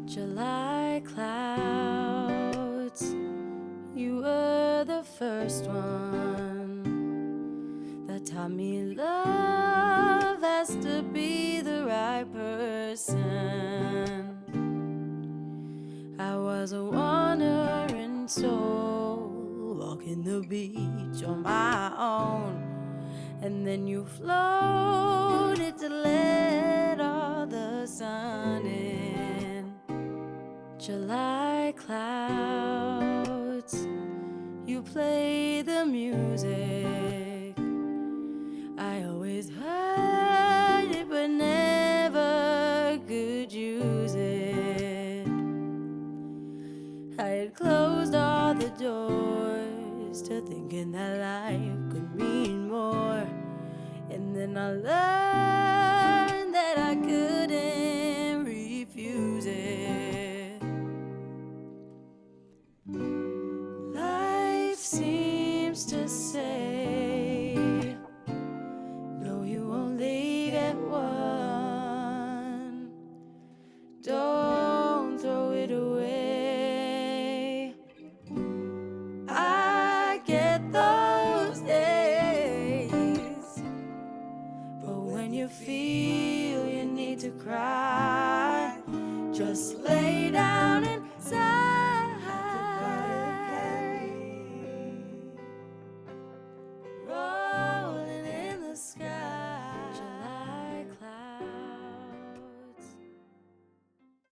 July clouds, you were the first one that taught me love has to be the right person. I was a wandering soul, walking the beach on my own, and then you floated to let all the sun in. July clouds, you play the music. I always heard it but never could use it. I had closed all the doors to thinking that life could mean more, and then I learned that I couldn't refuse it. Life seems to say, no, you only get one. Don't throw it away. I get those days, but when you feel you need to cry, just lay down inside.